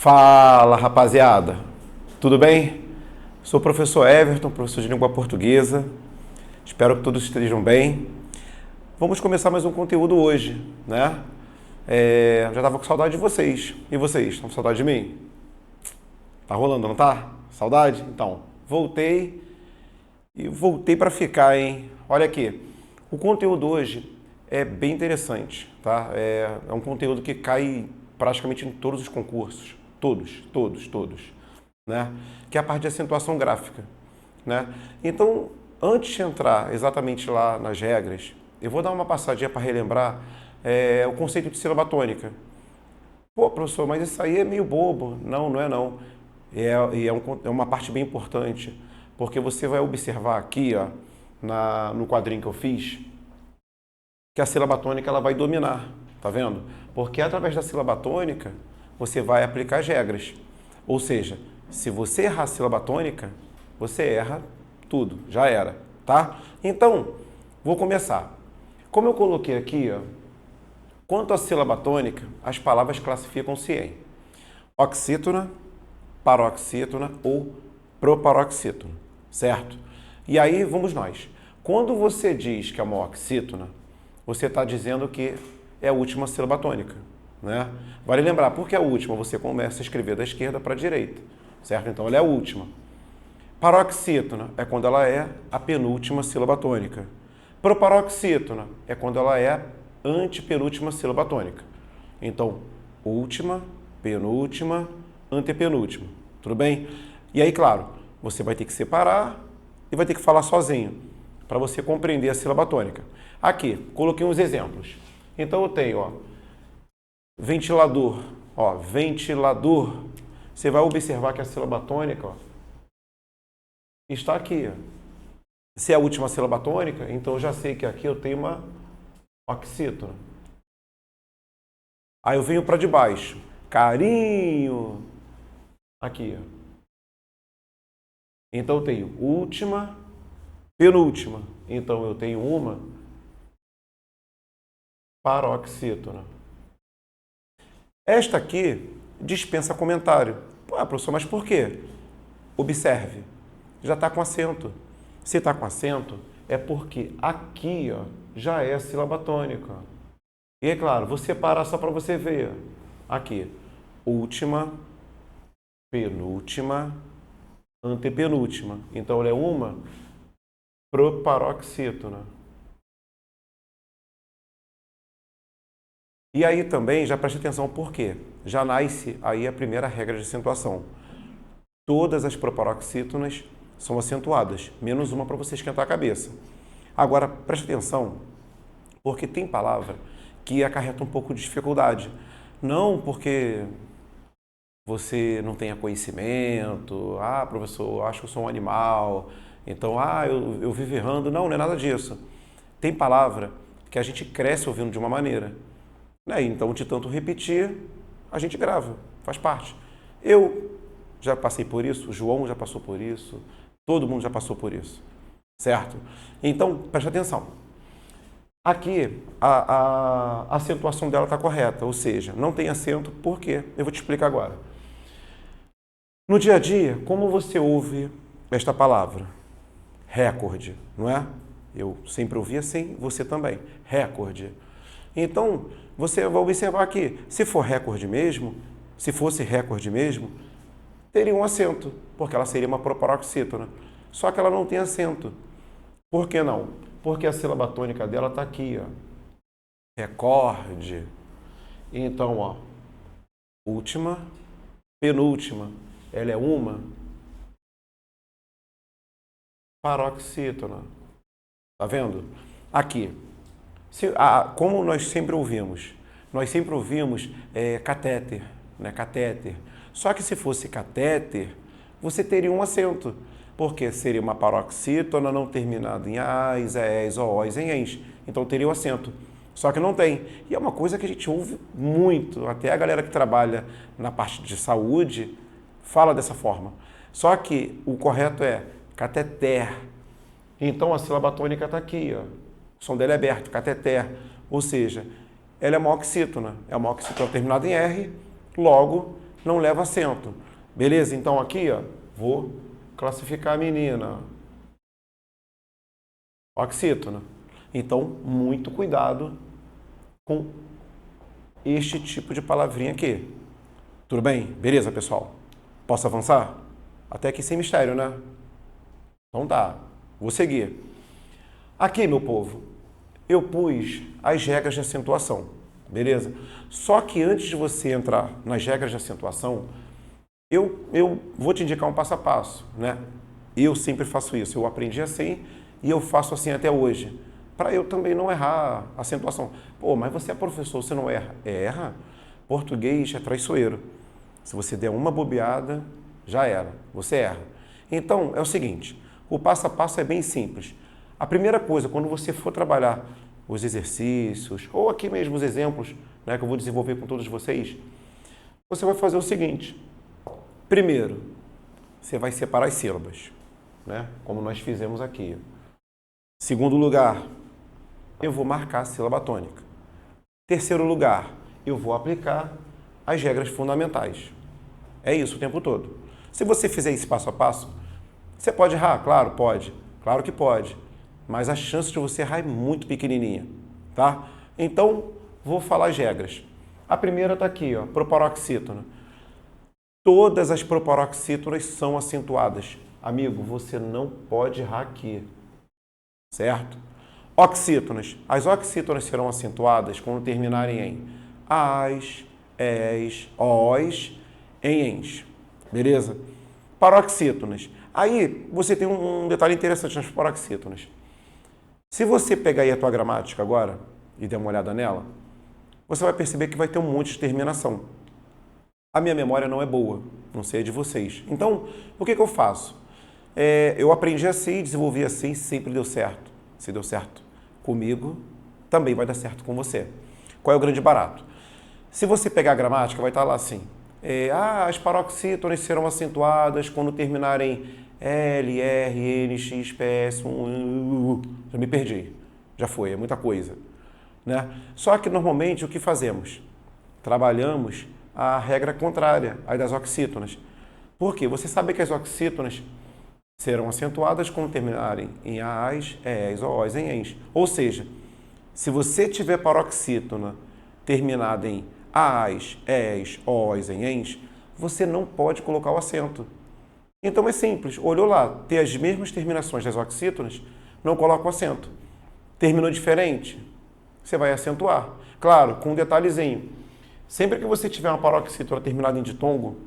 Fala, rapaziada. Tudo bem? Sou o professor Everton, professor de língua portuguesa. Espero que todos estejam bem. Vamos começar mais um conteúdo hoje, né? Já estava com saudade de vocês. E vocês, estão com saudade de mim? Tá rolando, não tá? Saudade? Então, voltei e voltei para ficar, hein? Olha aqui, o conteúdo hoje é bem interessante, tá? É um conteúdo que cai praticamente em todos os concursos. Todos, né? Que é a parte de acentuação gráfica, né? Então, antes de entrar exatamente lá nas regras, eu vou dar uma passadinha para relembrar o conceito de sílaba tônica. Pô, professor, mas isso aí é meio bobo. Não, não é não. É uma parte bem importante, porque você vai observar aqui, ó, no quadrinho que eu fiz, que a sílaba tônica ela vai dominar, tá vendo? Porque através da sílaba tônica, você vai aplicar as regras. Ou seja, se você errar a sílaba tônica, você erra tudo, já era, tá? Então, vou começar. Como eu coloquei aqui, ó, quanto à sílaba tônica, as palavras classificam-se em oxítona, paroxítona ou proparoxítona, certo? E aí, vamos nós. Quando você diz que é uma oxítona, você está dizendo que é a última sílaba tônica, né? Vale lembrar, porque a última você começa a escrever da esquerda para a direita, certo? Então ela é a última. Paroxítona é quando ela é a penúltima sílaba tônica. Proparoxítona é quando ela é a antepenúltima sílaba tônica. Então, última, penúltima, antepenúltima. Tudo bem? E aí, claro, você vai ter que separar e vai ter que falar sozinho para você compreender a sílaba tônica. Aqui, coloquei uns exemplos. Então eu tenho, ó, ventilador, ó, ventilador. Você vai observar que a sílaba tônica, ó, está aqui. Se é a última sílaba tônica, então eu já sei que aqui eu tenho uma oxítona. Aí eu venho para de baixo. Carinho. Aqui, ó. Então eu tenho última, penúltima. Então eu tenho uma paroxítona. Esta aqui dispensa comentário. Ah, professor, mas por quê? Observe, já está com acento. Se está com acento, é porque aqui, ó, já é a sílaba tônica. E é claro, vou separar só para você ver. Aqui, última, penúltima, antepenúltima. Então, ela é uma proparoxítona. E aí também, já preste atenção por quê? Já nasce aí a primeira regra de acentuação. Todas as proparoxítonas são acentuadas, menos uma para você esquentar a cabeça. Agora, preste atenção, porque tem palavra que acarreta um pouco de dificuldade. Não porque você não tenha conhecimento, professor, eu acho que eu sou um animal, então, eu vivo errando. Não, não é nada disso. Tem palavra que a gente cresce ouvindo de uma maneira. Então, de tanto repetir, a gente grava, faz parte. Eu já passei por isso, o João já passou por isso, todo mundo já passou por isso, certo? Então, preste atenção. Aqui, a acentuação dela está correta, ou seja, não tem acento, por quê? Eu vou te explicar agora. No dia a dia, como você ouve esta palavra? Recorde, não é? Eu sempre ouvi assim, você também. Recorde. Então, você vai observar aqui, se for recorde mesmo, se fosse recorde mesmo, teria um acento, porque ela seria uma proparoxítona. Só que ela não tem acento. Por que não? Porque a sílaba tônica dela está aqui, ó. Recorde. Então, ó, última, penúltima, ela é uma paroxítona. Tá vendo? Aqui. Como nós sempre ouvimos catéter, né? Catéter. Só que se fosse catéter, você teria um acento, porque seria uma paroxítona não terminada em ais, és, oós, em ens. Então teria o acento. Só que não tem. E é uma coisa que a gente ouve muito, até a galera que trabalha na parte de saúde fala dessa forma. Só que o correto é cateter. Então a sílaba tônica está aqui, ó. O som dele é aberto, cateter. Ou seja, ela é uma oxítona. É uma oxítona terminada em R, logo não leva acento. Beleza? Então aqui, ó, vou classificar a menina. Oxítona. Então, muito cuidado com este tipo de palavrinha aqui. Tudo bem? Beleza, pessoal? Posso avançar? Até aqui sem mistério, né? Então tá, vou seguir. Aqui, meu povo, eu pus as regras de acentuação, beleza? Só que antes de você entrar nas regras de acentuação, eu vou te indicar um passo a passo, né? Eu sempre faço isso, eu aprendi assim e eu faço assim até hoje, para eu também não errar a acentuação. Pô, mas você é professor, você não erra? Erra. Português é traiçoeiro. Se você der uma bobeada, já era, você erra. Então, é o seguinte, o passo a passo é bem simples. A primeira coisa, quando você for trabalhar os exercícios, ou aqui mesmo os exemplos, né, que eu vou desenvolver com todos vocês, você vai fazer o seguinte. Primeiro, você vai separar as sílabas, né, como nós fizemos aqui. Segundo lugar, eu vou marcar a sílaba tônica. Terceiro lugar, eu vou aplicar as regras fundamentais. É isso o tempo todo. Se você fizer esse passo a passo, você pode errar? Claro, pode. Claro que pode. Mas a chance de você errar é muito pequenininha, tá? Então, vou falar as regras. A primeira está aqui, ó, proparoxítona. Todas as proparoxítonas são acentuadas. Amigo, você não pode errar aqui, certo? Oxítonas. As oxítonas serão acentuadas quando terminarem em as, es, os, em ens. Beleza? Paroxítonas. Aí você tem um detalhe interessante nas paroxítonas. Se você pegar aí a tua gramática agora e der uma olhada nela, você vai perceber que vai ter um monte de terminação. A minha memória não é boa, não sei a de vocês. Então, o que eu faço? Eu aprendi assim, desenvolvi assim, sempre deu certo. Se deu certo comigo, também vai dar certo com você. Qual é o grande barato? Se você pegar a gramática, vai estar lá assim. As paroxítonas serão acentuadas quando terminarem L, R, N, X, P, S, já me perdi. Já foi, é muita coisa, né? Só que normalmente o que fazemos? Trabalhamos a regra contrária, a das oxítonas. Por quê? Você sabe que as oxítonas serão acentuadas quando terminarem em as, es, os, em ens. Ou seja, se você tiver paroxítona terminada em as, es, os, em ens, você não pode colocar o acento. Então é simples, olhou lá, ter as mesmas terminações das oxítonas, não coloca o acento. Terminou diferente, você vai acentuar. Claro, com um detalhezinho. Sempre que você tiver uma paroxítona terminada em ditongo,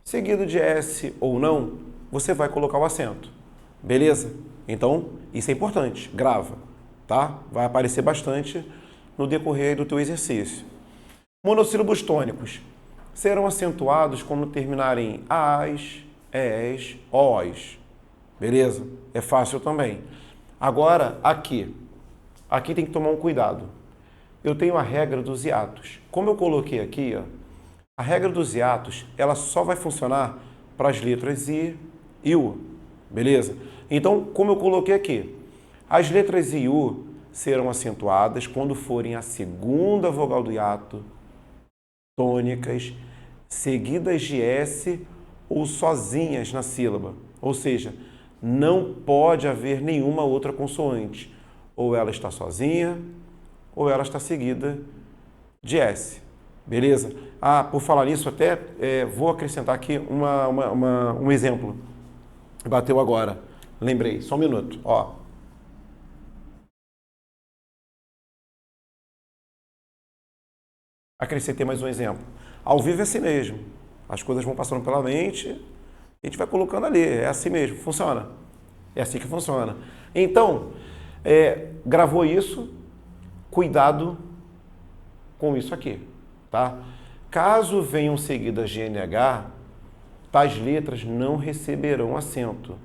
seguido de S ou não, você vai colocar o acento. Beleza? Então, isso é importante, grava, tá? Vai aparecer bastante no decorrer do teu exercício. Monossílabos tônicos serão acentuados quando terminarem em as, es, os. Beleza? É fácil também. Agora, aqui tem que tomar um cuidado. Eu tenho a regra dos hiatos. Como eu coloquei aqui, ó, a regra dos hiatos, ela só vai funcionar para as letras I e U. Beleza? Então, como eu coloquei aqui, as letras I e U serão acentuadas quando forem a segunda vogal do hiato, tônicas, seguidas de S ou sozinhas na sílaba. Ou seja, não pode haver nenhuma outra consoante. Ou ela está sozinha, ou ela está seguida de S. Beleza? Por falar nisso, até vou acrescentar aqui um exemplo. Bateu agora. Lembrei, só um minuto. Ó. Acrescentei mais um exemplo. Ao vivo é assim mesmo. As coisas vão passando pela mente, a gente vai colocando ali. É assim mesmo, funciona. É assim que funciona. Então, gravou isso, cuidado com isso aqui, tá? Caso venham seguidas de NH, tais letras não receberão acento,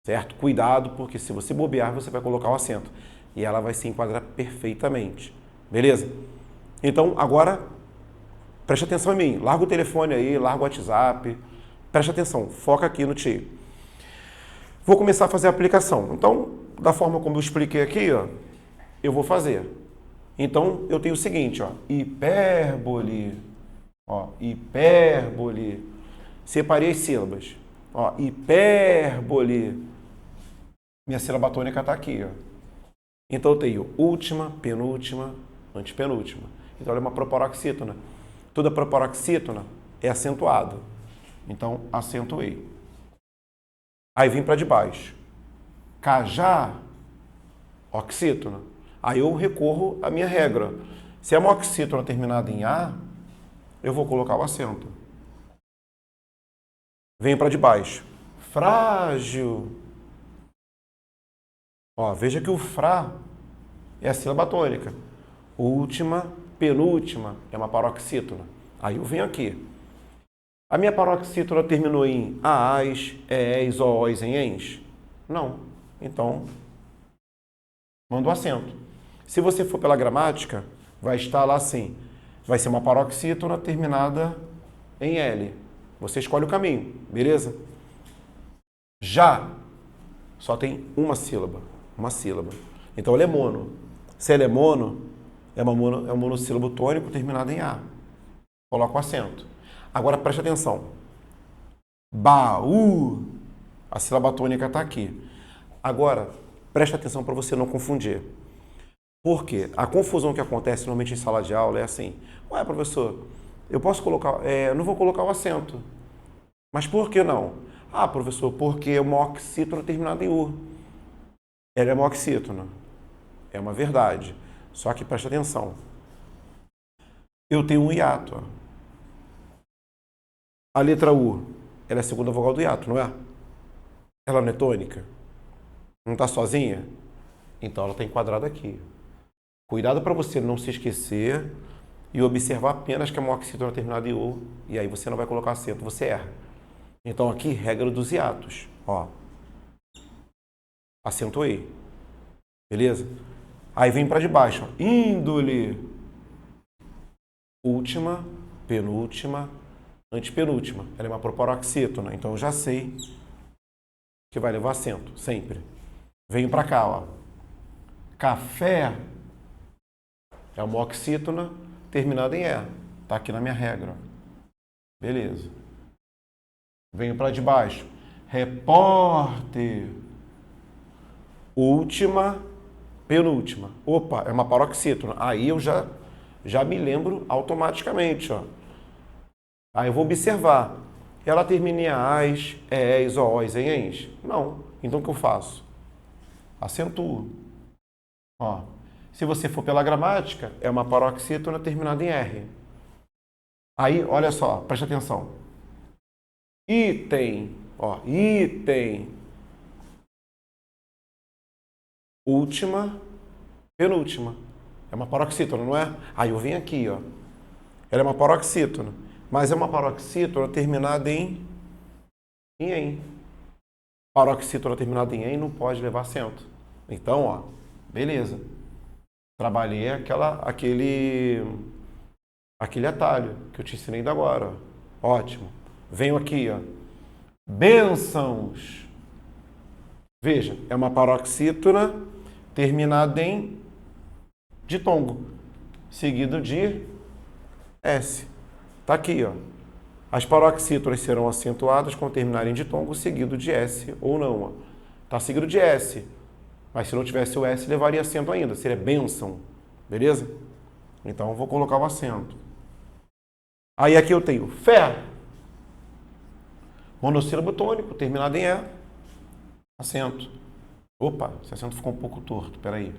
certo? Cuidado, porque se você bobear, você vai colocar o acento e ela vai se enquadrar perfeitamente, beleza? Então, agora, preste atenção em mim. Larga o telefone aí, larga o WhatsApp. Preste atenção, foca aqui no tio. Vou começar a fazer a aplicação. Então, da forma como eu expliquei aqui, ó, eu vou fazer. Então, eu tenho o seguinte, ó, hipérbole Ó, hipérbole. Separei as sílabas. Ó, hipérbole. Minha sílaba tônica está aqui, ó. Então eu tenho última, penúltima, antepenúltima. Então ela é uma proparoxítona. Toda proparoxítona é acentuado. Então, acentuei. Aí vim para de baixo. Cajá, oxítona. Aí eu recorro à minha regra. Se é uma oxítona terminada em A, eu vou colocar o acento. Venho para de baixo. Frágil. Ó, veja que o frá é a sílaba tônica. Última, penúltima é uma paroxítona. Aí eu venho aqui. A minha paroxítona terminou em aás, eés, oós, em ens? Não. Então, manda o acento. Se você for pela gramática, vai estar lá assim. Vai ser uma paroxítona terminada em L. Você escolhe o caminho, beleza? Já só tem uma sílaba. Uma sílaba. Então ela é mono. Se ela é mono, é um monossílabo tônico terminado em A. Coloca o acento. Agora preste atenção. Baú. A sílaba tônica está aqui. Agora, preste atenção para você não confundir. Por quê? A confusão que acontece normalmente em sala de aula é assim. Ué, professor, eu posso colocar... eu não vou colocar o acento. Mas por que não? Ah, professor, porque é uma oxítona terminada em U. Ela é uma oxítona. É uma verdade. Só que preste atenção. Eu tenho um hiato. Ó. A letra U, ela é a segunda vogal do hiato, não é? Ela não é tônica? Não está sozinha? Então ela está enquadrada aqui. Cuidado para você não se esquecer e observar apenas que é uma oxítona terminada em U, e aí você não vai colocar acento, você erra. Então aqui, regra dos hiatos. Ó. Acentuei. Beleza? Aí vem para de baixo. Ó. Índole. Última, penúltima, antepenúltima. Ela é uma proparoxítona, então eu já sei que vai levar acento, sempre. Venho para cá, ó. Café é uma oxítona terminada em E. Tá aqui na minha regra. Beleza. Venho para de baixo. Repórter. Última, penúltima. Opa, é uma paroxítona. Aí eu já me lembro automaticamente, ó. Aí eu vou observar. Ela termina em ás, eés, oós, em ens? Não. Então o que eu faço? Acentuo. Ó. Se você for pela gramática, é uma paroxítona terminada em R. Aí, olha só, preste atenção. Item. Ó, item. Última, penúltima. É uma paroxítona, não é? Aí eu venho aqui, ó. Ela é uma paroxítona. Mas é uma paroxítona terminada em em. Paroxítona terminada em não pode levar acento. Então, ó, beleza. Trabalhei aquele atalho que eu te ensinei ainda agora. Ó. Ótimo. Venho aqui, ó. Bênçãos. Veja, é uma paroxítona terminada em ditongo, seguido de S. Tá aqui, ó. As paroxítonas serão acentuadas quando terminarem em ditongo, seguido de S ou não. Ó. Tá seguido de S. Mas se não tivesse o S, levaria acento ainda. Seria bênção. Beleza? Então, eu vou colocar o acento. Aí aqui eu tenho fé. Monossílabo tônico, terminado em E. Acento. Opa, esse acento ficou um pouco torto. Peraí.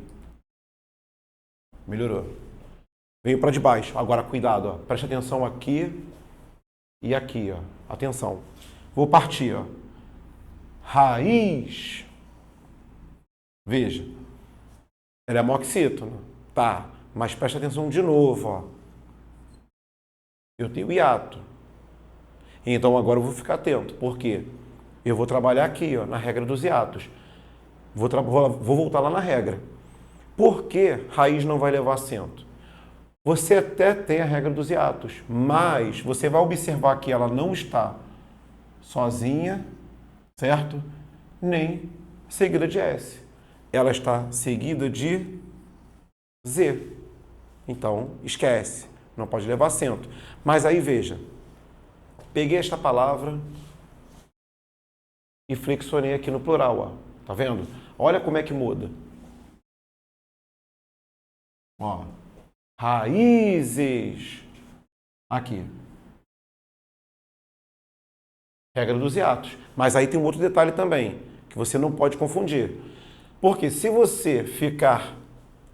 Melhorou. Veio para de baixo. Agora, cuidado. Ó. Preste atenção aqui e aqui. Ó. Atenção. Vou partir. Ó. Raiz. Veja. Ela é moxítona. Tá. Mas preste atenção de novo. Ó. Eu tenho hiato. Então, agora eu vou ficar atento. Por quê? Eu vou trabalhar aqui, ó, na regra dos hiatos. Vou voltar lá na regra. Por que raiz não vai levar acento? Você até tem a regra dos hiatos, mas você vai observar que ela não está sozinha, certo? Nem seguida de S. Ela está seguida de Z. Então, esquece. não pode levar acento. Mas aí veja, peguei esta palavra e flexionei aqui no plural, ó. Tá vendo? Olha como é que muda. Ó, raízes. Aqui. Regra dos hiatos. Mas aí tem um outro detalhe também, que você não pode confundir. Porque se você ficar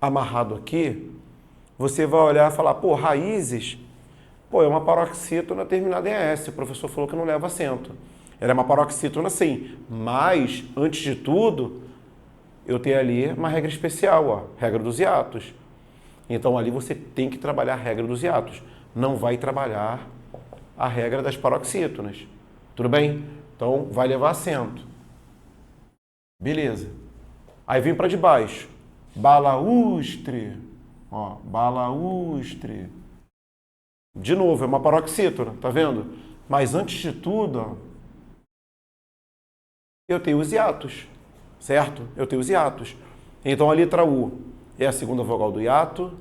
amarrado aqui, você vai olhar e falar, pô, raízes, pô, é uma paroxítona terminada em S. O professor falou que não leva acento. Ela é uma paroxítona sim, mas, antes de tudo, eu tenho ali uma regra especial, ó, regra dos hiatos. Então ali você tem que trabalhar a regra dos hiatos. Não vai trabalhar a regra das paroxítonas. Tudo bem? Então vai levar acento. Beleza. Aí vem para de baixo. Balaústre. Ó, balaústre. De novo, é uma paroxítona, tá vendo? Mas antes de tudo, ó, eu tenho os hiatos, certo? Eu tenho os hiatos. Então a letra U é a segunda vogal do hiato,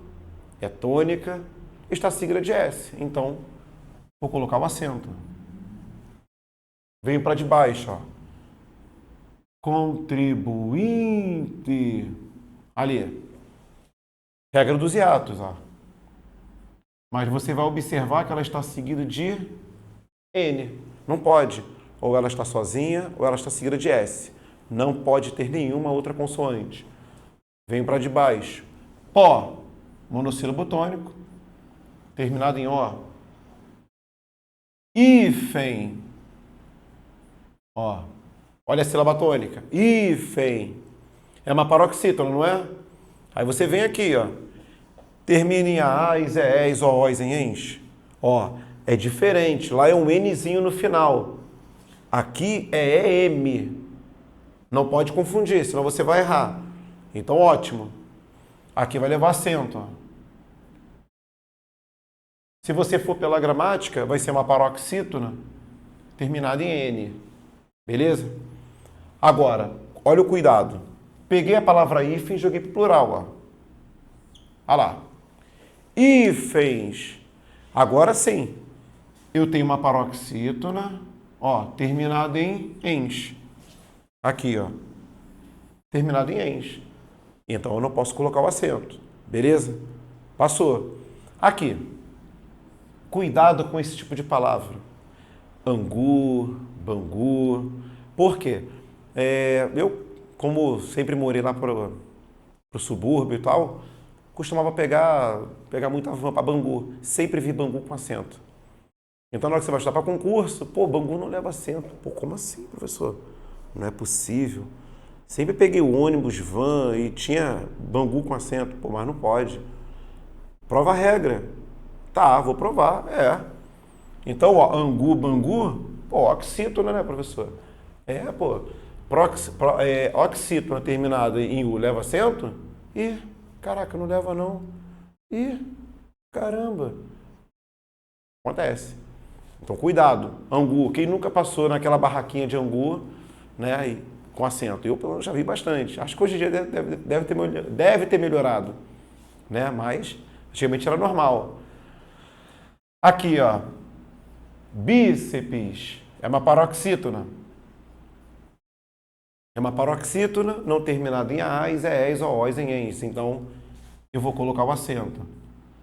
é tônica, está a sigla de S. Então, vou colocar o acento. Venho para de baixo, ó. Contribuinte. Ali. Regra dos hiatos, ó. Mas você vai observar que ela está seguida de N. Não pode. Ou ela está sozinha, ou ela está seguida de S. Não pode ter nenhuma outra consoante. Venho para de baixo. Pó. Monossílabo tônico. Terminado em O. Hífen. Ó. Olha a sílaba tônica. Hífen. É uma paroxítona, não é? Aí você vem aqui, ó. Termina em AIs, EEs, OOs, em ENS. Ó, é diferente. Lá é um Nzinho no final. Aqui é EM. Não pode confundir, senão você vai errar. Então, ótimo. Aqui vai levar acento, ó. Se você for pela gramática, vai ser uma paroxítona terminada em N. Beleza? Agora, olha o cuidado. Peguei a palavra hífen e joguei para o plural, ó. Olha lá. Hífens. Agora sim. Eu tenho uma paroxítona, ó, terminada em ens. Aqui, ó. Terminado em ens. Então eu não posso colocar o acento. Beleza? Passou. Aqui. Cuidado com esse tipo de palavra. Angu, bangu. Por quê? Eu, como sempre morei lá pro subúrbio e tal, costumava pegar muita van para Bangu. Sempre vi Bangu com acento. Então, na hora que você vai estudar para concurso, pô, Bangu não leva acento. Pô, como assim, professor? Não é possível. Sempre peguei o ônibus, van e tinha Bangu com acento. Pô, mas não pode. Prova a regra. Tá, vou provar. Então, ó, Angu, Bangu, pô, oxítona, né, professor? Pô. Oxítona terminada em U leva acento? Ih, caraca, não leva não. Ih, caramba. Acontece. Então, cuidado. Angu, quem nunca passou naquela barraquinha de angu, né, com acento? Eu, pelo menos, já vi bastante. Acho que hoje em dia deve ter melhorado, né? Mas, antigamente era normal. Aqui, ó. Bíceps. É uma paroxítona. É uma paroxítona não terminada em AIs, EEs, OOs, em ENS. Então, eu vou colocar o acento.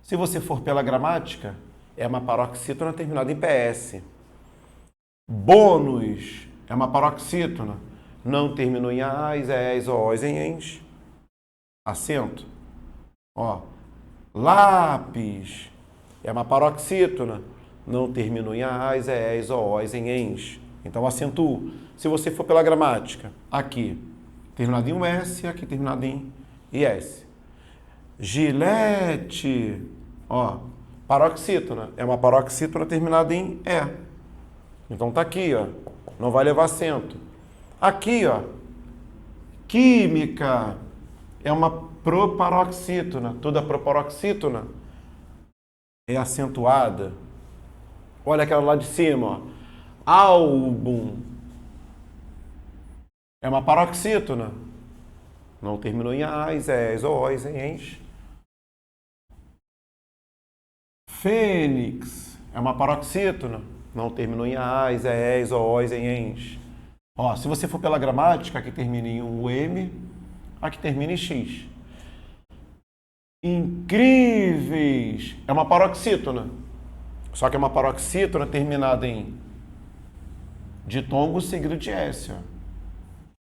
Se você for pela gramática, é uma paroxítona terminada em PS. Bônus é uma paroxítona. Não terminou em AIs, EEs, OOs, em ENS. Acento. Ó. Lápis é uma paroxítona. Não terminou em AIs, EEs, OOs, em ENS. Então, acentuo. Se você for pela gramática, aqui terminado em um S, aqui terminado em IS. Gilete, ó, paroxítona. É uma paroxítona terminada em E. Então tá aqui, ó. Não vai levar acento. Aqui, ó. Química. É uma proparoxítona. Toda proparoxítona é acentuada. Olha aquela lá de cima, ó. Álbum. É uma paroxítona. Não terminou em AIs, EEs, OOs, em ENS. Fênix é uma paroxítona. Não terminou em ais, é és, oós, em ens. Ó, se você for pela gramática, aqui termina em um M, aqui termina em X. Incríveis é uma paroxítona. Só que é uma paroxítona terminada em ditongo seguido de S. Ó.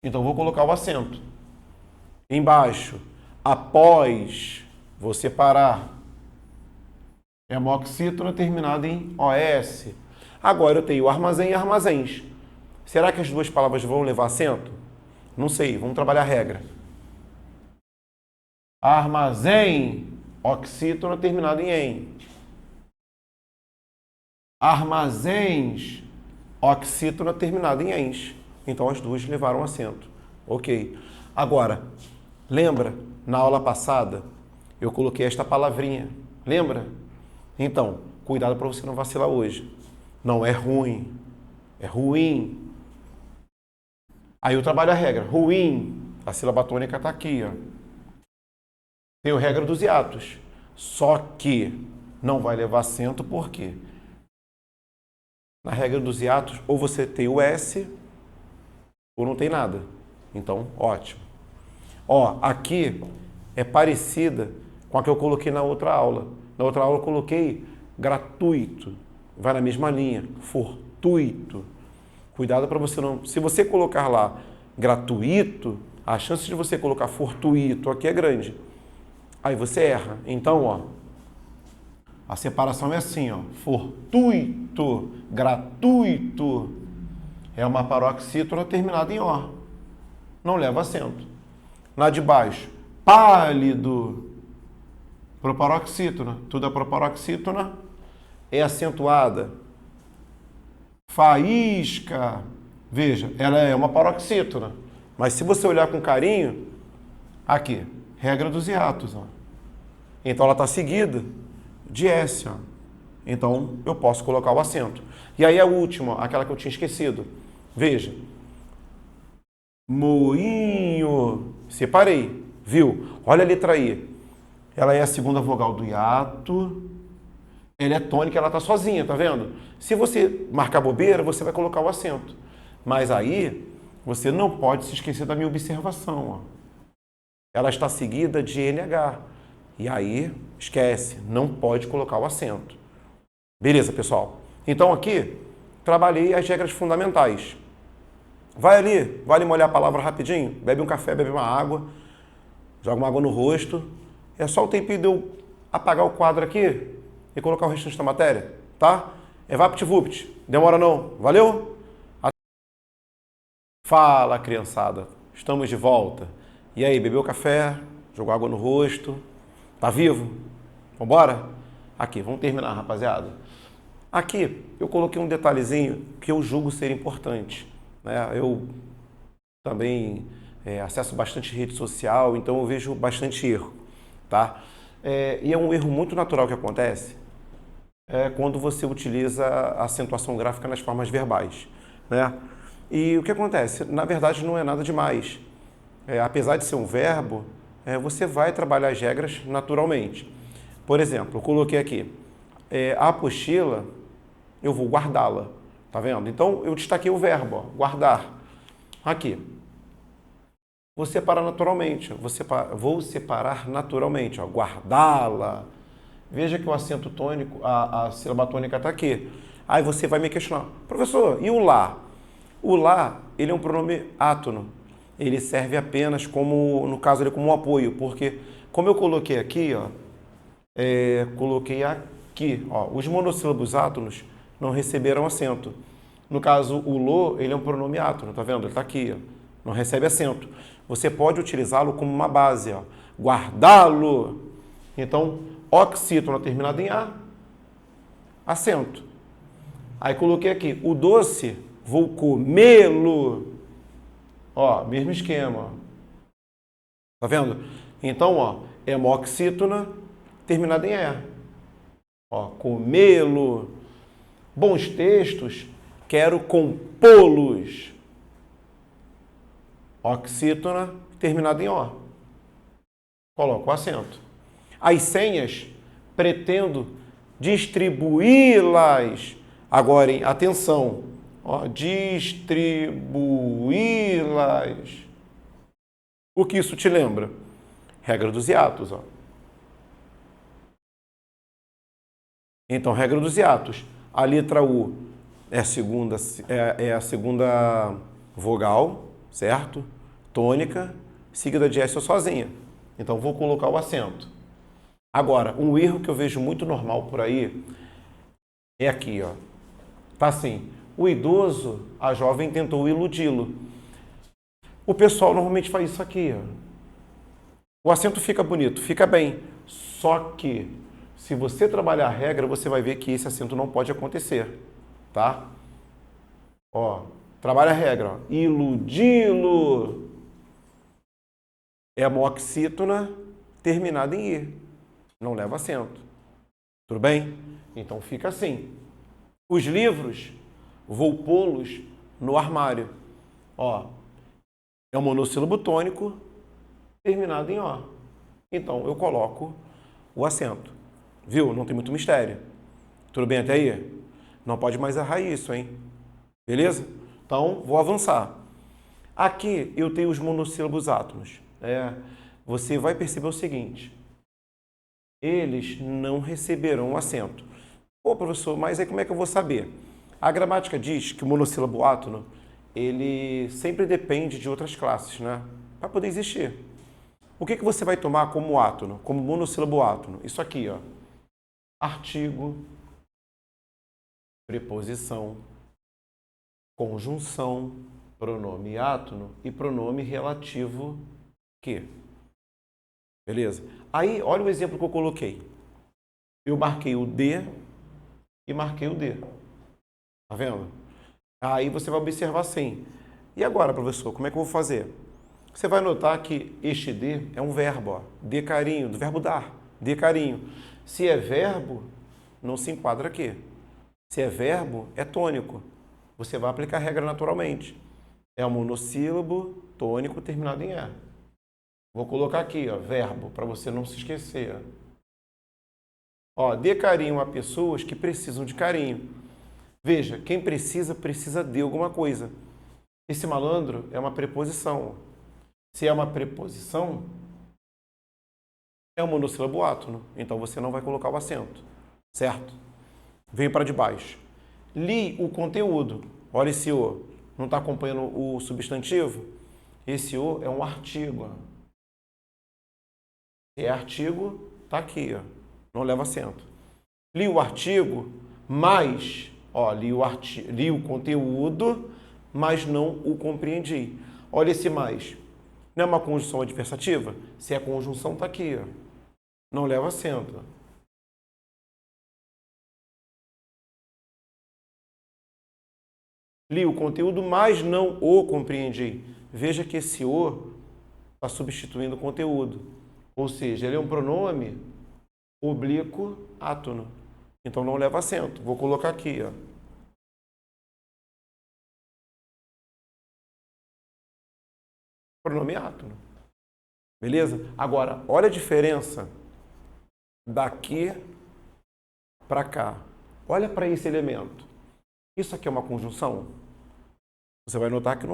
Então, vou colocar o acento. Embaixo, após, vou separar. É uma oxítona terminada em OS. Agora eu tenho armazém e armazéns. Será que as duas palavras vão levar acento? Não sei, vamos trabalhar a regra. Armazém, oxítona terminada em. Armazéns, oxítona terminada em ens. Então as duas levaram acento. Ok. Agora, lembra, na aula passada, eu coloquei esta palavrinha. Lembra? Então, cuidado para você não vacilar hoje. Não é ruim, é ruim. Aí eu trabalho a regra. Ruim, a sílaba tônica está aqui. Ó. Tem a regra dos hiatos. Só que não vai levar acento, por quê? Na regra dos hiatos, ou você tem o S, ou não tem nada. Então, ótimo. Ó, aqui é parecida com a que eu coloquei na outra aula. Na outra aula eu coloquei gratuito. Vai na mesma linha. Fortuito. Cuidado para você não... Se você colocar lá gratuito, a chance de você colocar fortuito aqui é grande. Aí você erra. Então, ó, a separação é assim, ó. Fortuito, gratuito. É uma paroxítona terminada em ó. Não leva acento. Na de baixo, pálido. Proparoxítona. Tudo é proparoxítona. É acentuada. Faísca. Veja, ela é uma paroxítona. Mas se você olhar com carinho, aqui, regra dos hiatos. Ó. Então ela está seguida de S. Ó. Então eu posso colocar o acento. E aí a última, aquela que eu tinha esquecido. Veja. Moinho. Separei. Viu? Olha a letra I. Ela é a segunda vogal do hiato. Ela é tônica, ela está sozinha, tá vendo? Se você marcar bobeira, você vai colocar o acento. Mas aí, você não pode se esquecer da minha observação. Ó. Ela está seguida de NH. E aí, esquece, não pode colocar o acento. Beleza, pessoal? Então aqui, trabalhei as regras fundamentais. Vai ali molhar a palavra rapidinho, bebe um café, bebe uma água, joga uma água no rosto. É só o tempinho de eu apagar o quadro aqui e colocar o restante da matéria, tá? É vapt-vupt, demora não, valeu? Fala, criançada, estamos de volta. E aí, bebeu café, jogou água no rosto, tá vivo? Vambora? Aqui, vamos terminar, rapaziada. Aqui, eu coloquei um detalhezinho que eu julgo ser importante. Né? Eu também acesso bastante rede social, então eu vejo bastante erro, tá? E é um erro muito natural que acontece quando você utiliza a acentuação gráfica nas formas verbais, né? E o que acontece? Na verdade, não é nada demais. Apesar de ser um verbo, você vai trabalhar as regras naturalmente. Por exemplo, eu coloquei aqui, a apostila, eu vou guardá-la, tá vendo? Então, eu destaquei o verbo, ó, guardar. Aqui. Vou separar naturalmente, vou separar naturalmente, ó, guardá-la. Veja que o acento tônico, a sílaba tônica está aqui. Aí você vai me questionar, professor, e o lá? O lá, ele é um pronome átono. Ele serve apenas como, no caso, ele como um apoio, porque como eu coloquei aqui, ó, coloquei aqui, ó, os monossílabos átonos não receberam acento. No caso, o lo, ele é um pronome átono, tá vendo? Ele está aqui, ó, não recebe acento. Você pode utilizá-lo como uma base, ó, guardá-lo. Então, oxítona terminado em A, acento. Aí coloquei aqui, o doce, vou comê-lo. Ó, mesmo esquema. Ó. Tá vendo? Então, ó, é uma oxítona terminada em E. Ó, comê-lo. Bons textos, quero compô-los. Oxítona terminada em O. Coloco o acento. As senhas, pretendo distribuí-las. Agora, hein? Atenção, ó, distribuí-las. O que isso te lembra? Regra dos hiatos, ó. Então, regra dos hiatos. A letra U é a segunda vogal, certo? Tônica, seguida de S sozinha. Então, vou colocar o acento. Agora, um erro que eu vejo muito normal por aí é aqui, ó. Tá assim, o idoso, a jovem tentou iludi-lo. O pessoal normalmente faz isso aqui, ó. O acento fica bonito, fica bem. Só que, se você trabalhar a regra, você vai ver que esse acento não pode acontecer, tá? Ó, trabalha a regra, ó. Iludi-lo. É a moxítona terminada em I. Não leva acento. Tudo bem? Então fica assim. Os livros, vou pô-los no armário. Ó, é um monossílabo tônico terminado em O. Então eu coloco o acento. Viu? Não tem muito mistério. Tudo bem até aí? Não pode mais errar isso, hein? Beleza? Então, vou avançar. Aqui eu tenho os monossílabos átonos. Você vai perceber o seguinte. Eles não receberão o acento. Pô, professor, mas aí como é que eu vou saber? A gramática diz que o monossílabo átono, ele sempre depende de outras classes, né? Para poder existir. O que você vai tomar como átono, como monossílabo átono? Isso aqui, ó. Artigo, preposição, conjunção, pronome átono e pronome relativo que. Beleza? Aí, olha o exemplo que eu coloquei. Eu marquei o D e marquei o D. Tá vendo? Aí você vai observar assim. E agora, professor, como é que eu vou fazer? Você vai notar que este D é um verbo, ó. Dê carinho, do verbo dar. Dê carinho. Se é verbo, não se enquadra aqui. Se é verbo, é tônico. Você vai aplicar a regra naturalmente. É um monossílabo tônico terminado em E. Vou colocar aqui, ó, verbo, para você não se esquecer. Ó, dê carinho a pessoas que precisam de carinho. Veja, quem precisa, precisa de alguma coisa. Esse malandro é uma preposição. Se é uma preposição, é um monossílabo átono. Então você não vai colocar o acento, certo? Venho para de baixo. Li o conteúdo. Olha esse O. Não está acompanhando o substantivo? Esse O é um artigo. Se é artigo, está aqui, ó. Não leva acento. Li o artigo, mas, ó, li o conteúdo, mas não o compreendi. Olha esse mais. Não é uma conjunção adversativa? Se é conjunção, está aqui, ó. Não leva acento. Li o conteúdo, mas não o compreendi. Veja que esse O está substituindo o conteúdo. Ou seja, ele é um pronome oblíquo átono. Então não leva acento. Vou colocar aqui, ó. Pronome átono. Beleza? Agora, olha a diferença daqui para cá. Olha para esse elemento. Isso aqui é uma conjunção? Você vai notar que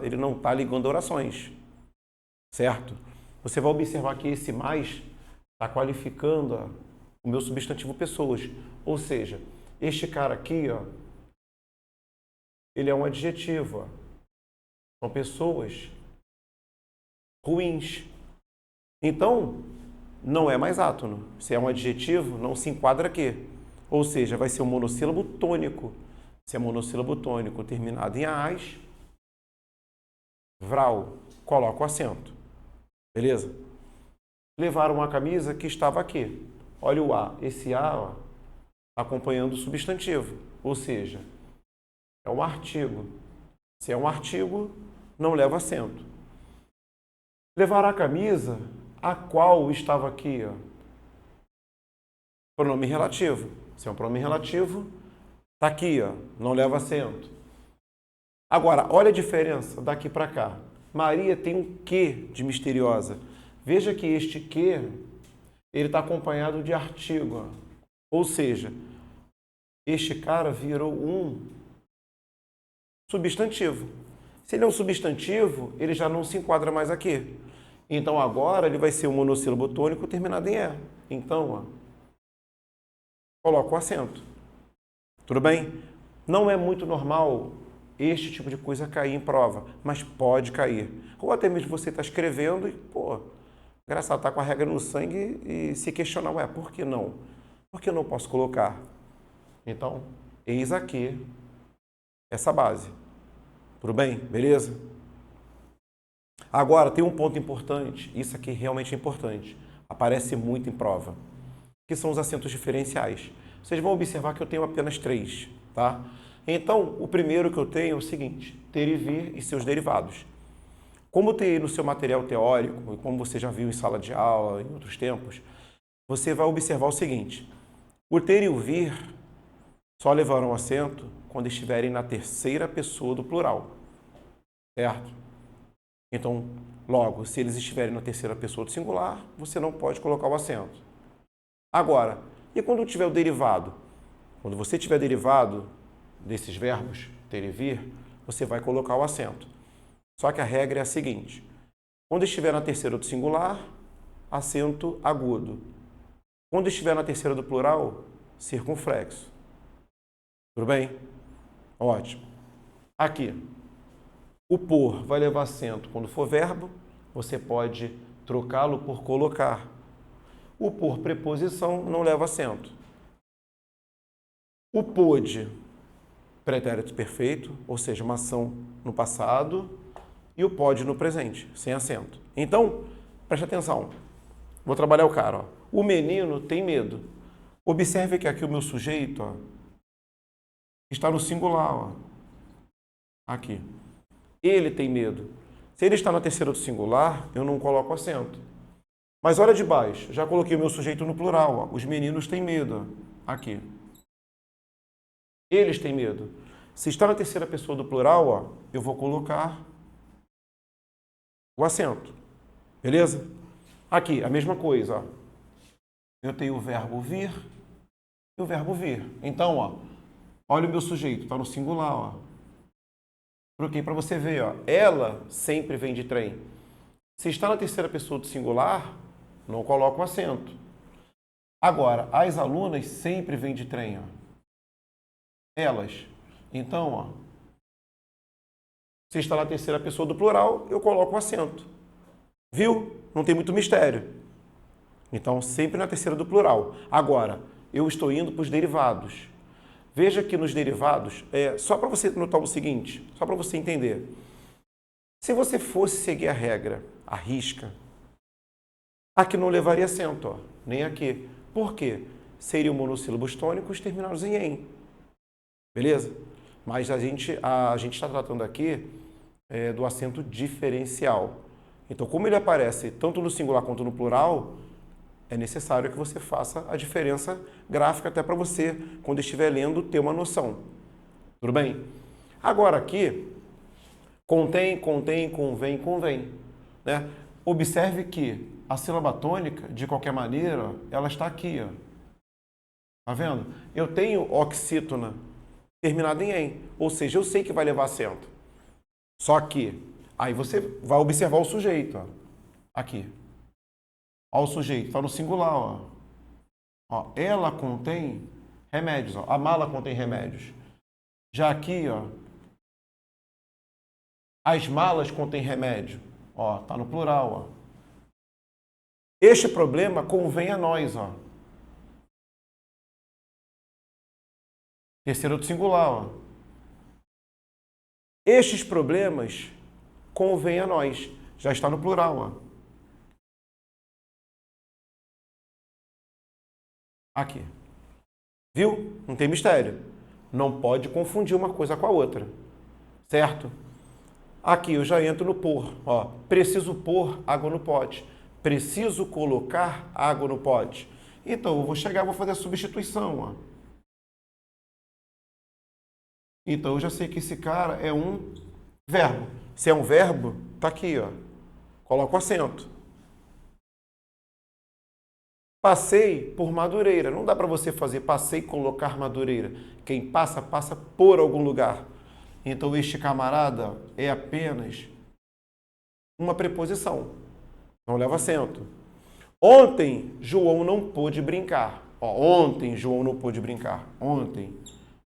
ele não está ligando orações. Certo? Você vai observar que esse mais está qualificando o meu substantivo pessoas. Ou seja, este cara aqui, ó, ele é um adjetivo. Ó. São pessoas ruins. Então, não é mais átono. Se é um adjetivo, não se enquadra aqui. Ou seja, vai ser um monossílabo tônico. Se é monossílabo tônico terminado em ás, vral, coloca o acento. Beleza? Levaram uma camisa que estava aqui. Olha o A. Esse A, ó, acompanhando o substantivo. Ou seja, é um artigo. Se é um artigo, não leva acento. Levaram a camisa a qual estava aqui, ó. Pronome relativo. Se é um pronome relativo, está aqui, ó. Não leva acento. Agora, olha a diferença daqui para cá. Maria tem um que de misteriosa. Veja que este que, ele está acompanhado de artigo. Ó. Ou seja, este cara virou um substantivo. Se ele é um substantivo, ele já não se enquadra mais aqui. Então agora ele vai ser um monossílabo tônico terminado em E. Então, ó, coloca o acento. Tudo bem? Não é muito normal este tipo de coisa cair em prova, mas pode cair. Ou até mesmo você está escrevendo e, pô, engraçado, tá com a regra no sangue e se questionar, ué, por que não? Por que eu não posso colocar? Então, eis aqui essa base. Tudo bem? Beleza? Agora, tem um ponto importante, isso aqui realmente é importante, aparece muito em prova, que são os acentos diferenciais. Vocês vão observar que eu tenho apenas 3, tá? Então, o primeiro que eu tenho é o seguinte, ter e vir e seus derivados. Como tem no seu material teórico, e como você já viu em sala de aula, em outros tempos, você vai observar o seguinte, o ter e o vir só levarão acento quando estiverem na terceira pessoa do plural, certo? Então, logo, se eles estiverem na terceira pessoa do singular, você não pode colocar o acento. Agora, e quando tiver o derivado? Quando você tiver derivado desses verbos, ter e vir, você vai colocar o acento. Só que a regra é a seguinte, quando estiver na terceira do singular, acento agudo. Quando estiver na terceira do plural, circunflexo. Tudo bem? Ótimo. Aqui, o por vai levar acento quando for verbo, você pode trocá-lo por colocar. O por preposição não leva acento. O pôde, pretérito perfeito, ou seja, uma ação no passado, e o pode no presente, sem acento. Então, preste atenção. Vou trabalhar o cara. Ó. O menino tem medo. Observe que aqui o meu sujeito ó, está no singular. Ó. Aqui. Ele tem medo. Se ele está na terceira do singular, eu não coloco acento. Mas olha de baixo, já coloquei o meu sujeito no plural. Ó. Os meninos têm medo. Ó. Aqui. Eles têm medo. Se está na terceira pessoa do plural, ó, eu vou colocar o acento. Beleza? Aqui, a mesma coisa. Ó. Eu tenho o verbo vir e o verbo vir. Então, ó, olha o meu sujeito, está no singular. Ó. Troquei para você ver. Ó. Ela sempre vem de trem. Se está na terceira pessoa do singular, não coloco o acento. Agora, as alunas sempre vêm de trem. Ó. Elas. Então, ó, se está na terceira pessoa do plural, eu coloco o acento. Viu? Não tem muito mistério. Então, sempre na terceira do plural. Agora, eu estou indo para os derivados. Veja que nos derivados, só para você notar o seguinte, só para você entender. Se você fosse seguir a regra, a risca, aqui não levaria acento, ó, nem aqui. Por quê? Seriam monossílabos tônicos terminados em "em". Beleza? Mas a gente está tratando aqui do acento diferencial. Então, como ele aparece tanto no singular quanto no plural, é necessário que você faça a diferença gráfica até para você, quando estiver lendo, ter uma noção. Tudo bem? Agora aqui, contém, contém, convém, convém. Né? Observe que a sílaba tônica, de qualquer maneira, ela está aqui. Ó. Tá vendo? Eu tenho oxítona terminada em "em", ou seja, eu sei que vai levar acento. Só que, aí você vai observar o sujeito. Ó. Aqui. Ó, o sujeito, está no singular. Ó, ela contém remédios. Ó. A mala contém remédios. Já aqui, ó, as malas contêm remédio. Ó, está no plural. Ó. Este problema convém a nós. Ó. Terceiro do singular. Ó. Estes problemas convém a nós. Já está no plural. Ó. Aqui. Viu? Não tem mistério. Não pode confundir uma coisa com a outra. Certo? Aqui eu já entro no por. Ó, preciso pôr água no pote. Preciso colocar água no pote. Então, eu vou chegar e vou fazer a substituição. Ó. Então, eu já sei que esse cara é um verbo. Se é um verbo, tá aqui. Ó. Coloco o acento. Passei por Madureira. Não dá para você fazer passei e colocar Madureira. Quem passa, passa por algum lugar. Então, este camarada é apenas uma preposição. Não leva acento. Ontem, João não pôde brincar. Ó, ontem, João não pôde brincar. Ontem.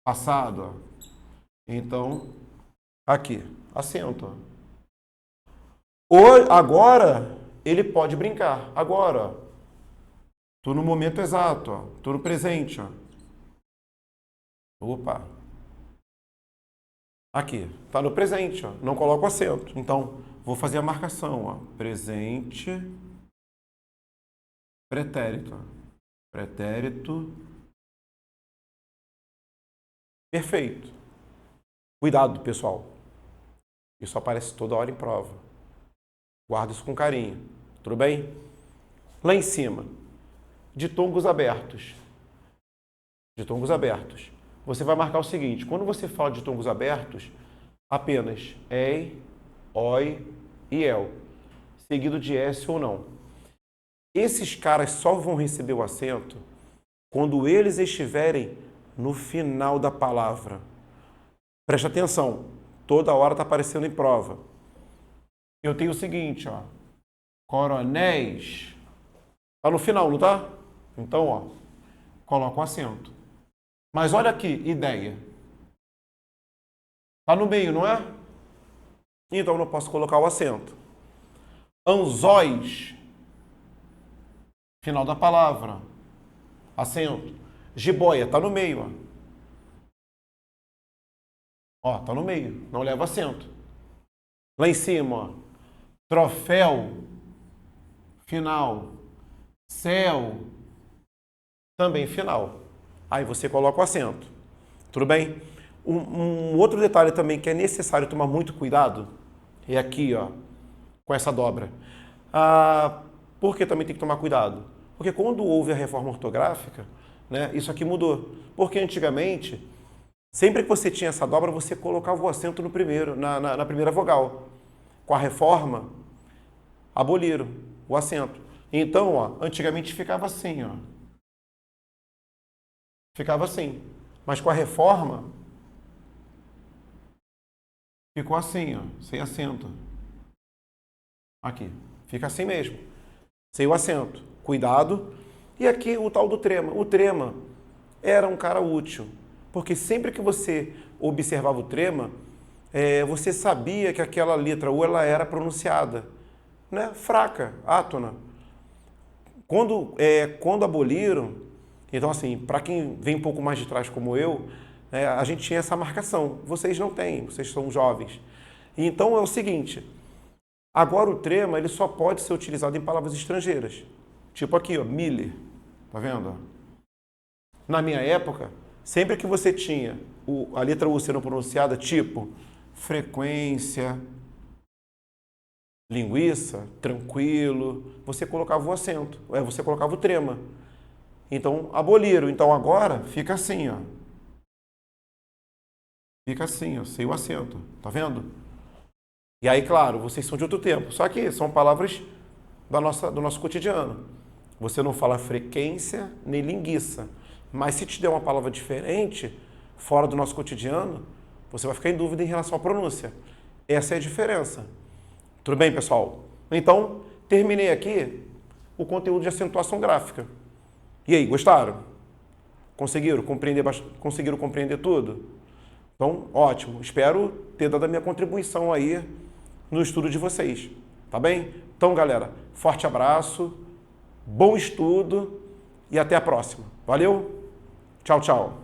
Passado. Ó. Então, aqui. Acento. Ó. Agora, ele pode brincar. Agora, ó. Tô no momento exato, ó. Tô no presente, ó. Opa. Aqui, tá no presente, ó. Não coloco acento. Então, vou fazer a marcação, ó. Presente, pretérito, ó. Pretérito. Perfeito. Cuidado, pessoal. Isso aparece toda hora em prova. Guarda isso com carinho. Tudo bem? Lá em cima. Ditongos abertos. Ditongos abertos. Você vai marcar o seguinte, quando você fala de ditongos abertos, apenas ei, oi e el, seguido de S ou não. Esses caras só vão receber o acento quando eles estiverem no final da palavra. Preste atenção, toda hora está aparecendo em prova. Eu tenho o seguinte, ó, coronéis, está no final, não está? Então, ó, coloca o acento. Mas olha aqui, ideia. Está no meio, não é? Então eu não posso colocar o acento. Anzóis. Final da palavra. Acento. Jiboia, está no meio. Ó, está no meio. Não leva acento. Lá em cima, ó. Troféu. Final. Céu. Também final. Aí você coloca o acento. Tudo bem? Um outro detalhe também que é necessário tomar muito cuidado é aqui, ó, com essa dobra. Por que também tem que tomar cuidado? Porque quando houve a reforma ortográfica, né, isso aqui mudou. Porque antigamente, sempre que você tinha essa dobra, você colocava o acento no primeiro, na primeira vogal. Com a reforma, aboliram o acento. Então, ó, antigamente ficava assim, ó. Ficava assim. Mas com a reforma, ficou assim, ó, sem acento. Aqui. Fica assim mesmo. Sem o acento. Cuidado. E aqui o tal do trema. O trema era um cara útil. Porque sempre que você observava o trema, você sabia que aquela letra ou ela era pronunciada, né? Fraca, átona. Quando aboliram, então, assim, para quem vem um pouco mais de trás como eu, a gente tinha essa marcação. Vocês não têm, vocês são jovens. Então, é o seguinte, agora o trema ele só pode ser utilizado em palavras estrangeiras. Tipo aqui, ó, Miller. Tá vendo? Na minha época, sempre que você tinha a letra U sendo pronunciada, tipo frequência, linguiça, tranquilo, você colocava o acento, você colocava o trema. Então, aboliram. Então, agora fica assim, ó. Fica assim, ó, sem o acento. Tá vendo? E aí, claro, vocês são de outro tempo. Só que são palavras do nosso cotidiano. Você não fala frequência nem linguiça. Mas se te der uma palavra diferente, fora do nosso cotidiano, você vai ficar em dúvida em relação à pronúncia. Essa é a diferença. Tudo bem, pessoal? Então, terminei aqui o conteúdo de acentuação gráfica. E aí, gostaram? Conseguiram compreender tudo? Então, ótimo. Espero ter dado a minha contribuição aí no estudo de vocês. Tá bem? Então, galera, forte abraço, bom estudo e até a próxima. Valeu? Tchau, tchau.